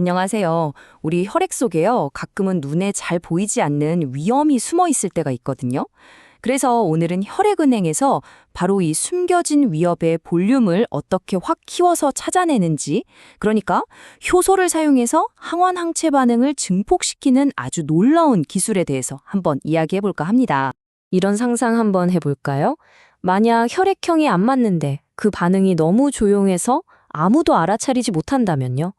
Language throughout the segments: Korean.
안녕하세요. 우리 혈액 속에요. 가끔은 눈에 잘 보이지 않는 위험이 숨어 있을 때가 있거든요. 그래서 오늘은 혈액은행에서 바로 이 숨겨진 위협의 볼륨을 어떻게 확 키워서 찾아내는지, 그러니까 효소를 사용해서 항원 항체 반응을 증폭시키는 아주 놀라운 기술에 대해서 한번 이야기해 볼까 합니다. 이런 상상 한번 해볼까요? 만약 혈액형이 안 맞는데 그 반응이 너무 조용해서 아무도 알아차리지 못한다면요.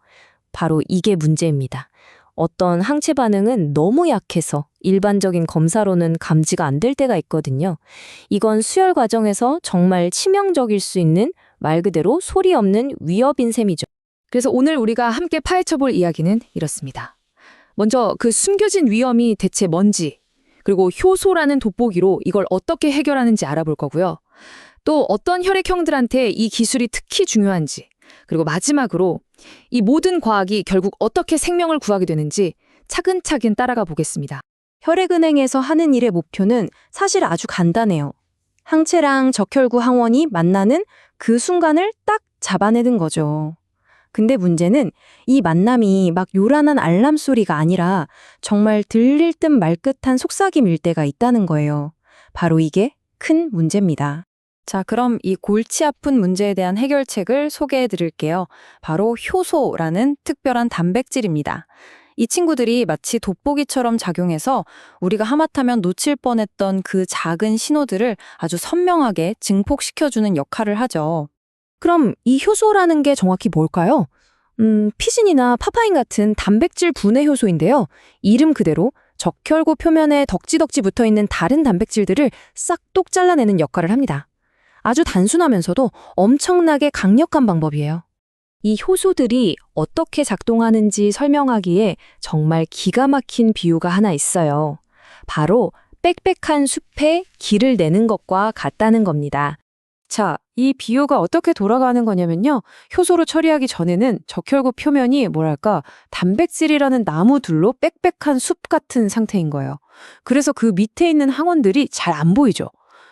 바로 이게 문제입니다. 어떤 항체 반응은 너무 약해서 일반적인 검사로는 감지가 안 될 때가 있거든요. 이건 수혈 과정에서 정말 치명적일 수 있는 말 그대로 소리 없는 위협인 셈이죠. 그래서 오늘 우리가 함께 파헤쳐볼 이야기는 이렇습니다. 먼저 그 숨겨진 위험이 대체 뭔지, 그리고 효소라는 돋보기로 이걸 어떻게 해결하는지 알아볼 거고요. 또 어떤 혈액형들한테 이 기술이 특히 중요한지, 그리고 마지막으로 이 모든 과학이 결국 어떻게 생명을 구하게 되는지 차근차근 따라가 보겠습니다. 혈액은행에서 하는 일의 목표는 사실 아주 간단해요. 항체랑 적혈구 항원이 만나는 그 순간을 딱 잡아내는 거죠. 근데 문제는 이 만남이 막 요란한 알람 소리가 아니라 정말 들릴 듯 말 듯한 속삭임일 때가 있다는 거예요. 바로 이게 큰 문제입니다. 자, 그럼 이 골치 아픈 문제에 대한 해결책을 소개해 드릴게요. 바로 효소라는 특별한 단백질입니다. 이 친구들이 마치 돋보기처럼 작용해서 우리가 하마터면 놓칠 뻔했던 그 작은 신호들을 아주 선명하게 증폭시켜주는 역할을 하죠. 그럼 이 효소라는 게 정확히 뭘까요? 피신이나 파파인 같은 단백질 분해 효소인데요. 이름 그대로 적혈구 표면에 덕지덕지 붙어있는 다른 단백질들을 싹둑 잘라내는 역할을 합니다. 아주 단순하면서도 엄청나게 강력한 방법이에요. 이 효소들이 어떻게 작동하는지 설명하기에 정말 기가 막힌 비유가 하나 있어요. 바로 빽빽한 숲에 길을 내는 것과 같다는 겁니다. 자, 이 비유가 어떻게 돌아가는 거냐면요. 효소로 처리하기 전에는 적혈구 표면이 뭐랄까 단백질이라는 나무들로 빽빽한 숲 같은 상태인 거예요. 그래서 그 밑에 있는 항원들이 잘 안 보이죠.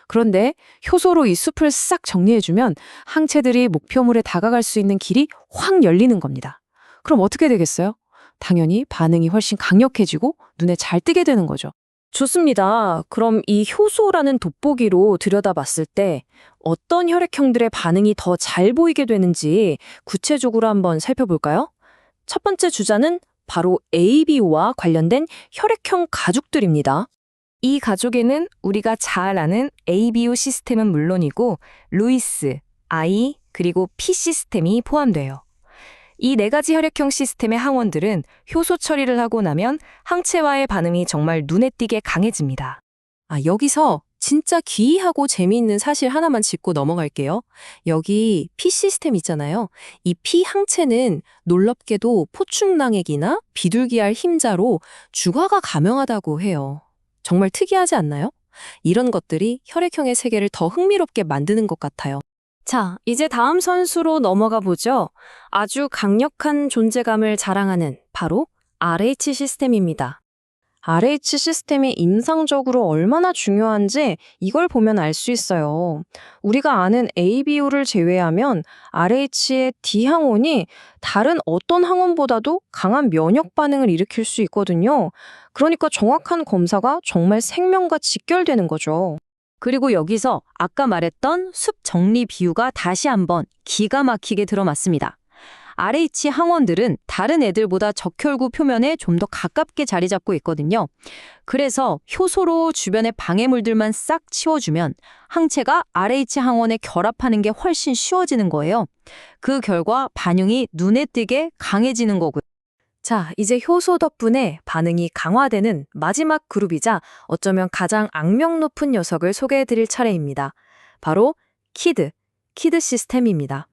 그런데 효소로 이 숲을 싹 정리해주면 항체들이 목표물에 다가갈 수 있는 길이 확 열리는 겁니다. 그럼 어떻게 되겠어요? 당연히 반응이 훨씬 강력해지고 눈에 잘 띄게 되는 거죠. 좋습니다. 그럼 이 효소라는 돋보기로 들여다봤을 때 어떤 혈액형들의 반응이 더 잘 보이게 되는지 구체적으로 한번 살펴볼까요? 첫 번째 주자는 바로 ABO와 관련된 혈액형 가족들입니다. 이 가족에는 우리가 잘 아는 ABO 시스템은 물론이고 루이스, I, 그리고 P 시스템이 포함돼요. 이 네 가지 혈액형 시스템의 항원들은 효소 처리를 하고 나면 항체와의 반응이 정말 눈에 띄게 강해집니다. 여기서 진짜 기이하고 재미있는 사실 하나만 짚고 넘어갈게요. 여기 P 시스템 있잖아요. 이 P 항체는 놀랍게도 포축낭액이나 비둘기알 힘자로 주가가 가명하다고 해요. 정말 특이하지 않나요? 이런 것들이 혈액형의 세계를 더 흥미롭게 만드는 것 같아요. 자, 이제 다음 선수로 넘어가 보죠. 아주 강력한 존재감을 자랑하는 바로 RH 시스템입니다. RH 시스템이 임상적으로 얼마나 중요한지 이걸 보면 알 수 있어요. 우리가 아는 ABO를 제외하면 RH의 D항원이 다른 어떤 항원보다도 강한 면역 반응을 일으킬 수 있거든요. 그러니까 정확한 검사가 정말 생명과 직결되는 거죠. 그리고 여기서 아까 말했던 숲 정리 비유가 다시 한번 기가 막히게 들어맞습니다. RH 항원들은 다른 애들보다 적혈구 표면에 좀 더 가깝게 자리 잡고 있거든요. 그래서 효소로 주변의 방해물들만 싹 치워주면 항체가 RH 항원에 결합하는 게 훨씬 쉬워지는 거예요. 그 결과 반응이 눈에 띄게 강해지는 거고요. 자, 이제 효소 덕분에 반응이 강화되는 마지막 그룹이자 어쩌면 가장 악명 높은 녀석을 소개해드릴 차례입니다. 바로 키드 시스템입니다.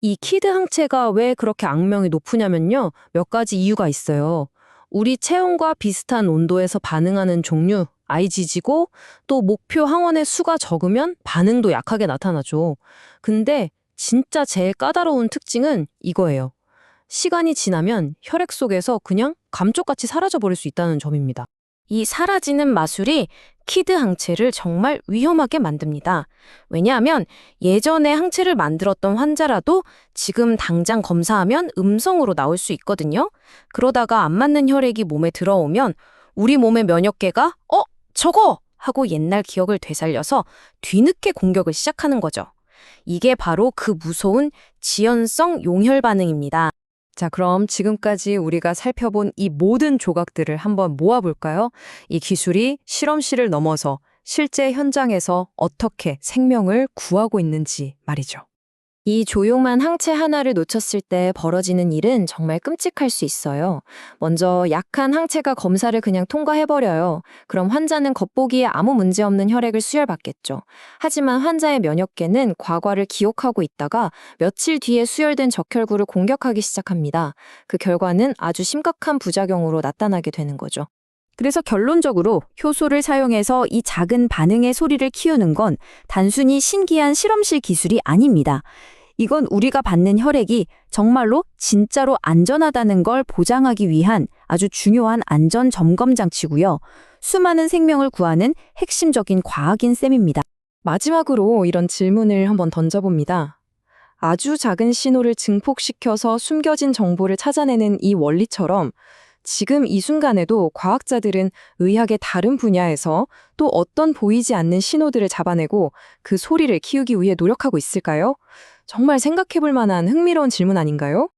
이 키드 항체가 왜 그렇게 악명이 높으냐면요. 몇 가지 이유가 있어요. 우리 체온과 비슷한 온도에서 반응하는 종류, IgG고 또 목표 항원의 수가 적으면 반응도 약하게 나타나죠. 근데 진짜 제일 까다로운 특징은 이거예요. 시간이 지나면 혈액 속에서 그냥 감쪽같이 사라져버릴 수 있다는 점입니다. 이 사라지는 마술이 키드 항체를 정말 위험하게 만듭니다. 왜냐하면 예전에 항체를 만들었던 환자라도 지금 당장 검사하면 음성으로 나올 수 있거든요. 그러다가 안 맞는 혈액이 몸에 들어오면 우리 몸의 면역계가 저거! 하고 옛날 기억을 되살려서 뒤늦게 공격을 시작하는 거죠. 이게 바로 그 무서운 지연성 용혈 반응입니다. 자, 그럼 지금까지 우리가 살펴본 이 모든 조각들을 한번 모아볼까요? 이 기술이 실험실을 넘어서 실제 현장에서 어떻게 생명을 구하고 있는지 말이죠. 이 조용한 항체 하나를 놓쳤을 때 벌어지는 일은 정말 끔찍할 수 있어요. 먼저 약한 항체가 검사를 그냥 통과해버려요. 그럼 환자는 겉보기에 아무 문제 없는 혈액을 수혈받겠죠. 하지만 환자의 면역계는 과거를 기억하고 있다가 며칠 뒤에 수혈된 적혈구를 공격하기 시작합니다. 그 결과는 아주 심각한 부작용으로 나타나게 되는 거죠. 그래서 결론적으로 효소를 사용해서 이 작은 반응의 소리를 키우는 건 단순히 신기한 실험실 기술이 아닙니다. 이건 우리가 받는 혈액이 정말로 진짜로 안전하다는 걸 보장하기 위한 아주 중요한 안전 점검 장치고요. 수많은 생명을 구하는 핵심적인 과학인 셈입니다. 마지막으로 이런 질문을 한번 던져봅니다. 아주 작은 신호를 증폭시켜서 숨겨진 정보를 찾아내는 이 원리처럼 지금 이 순간에도 과학자들은 의학의 다른 분야에서 또 어떤 보이지 않는 신호들을 잡아내고 그 소리를 키우기 위해 노력하고 있을까요? 정말 생각해 볼 만한 흥미로운 질문 아닌가요?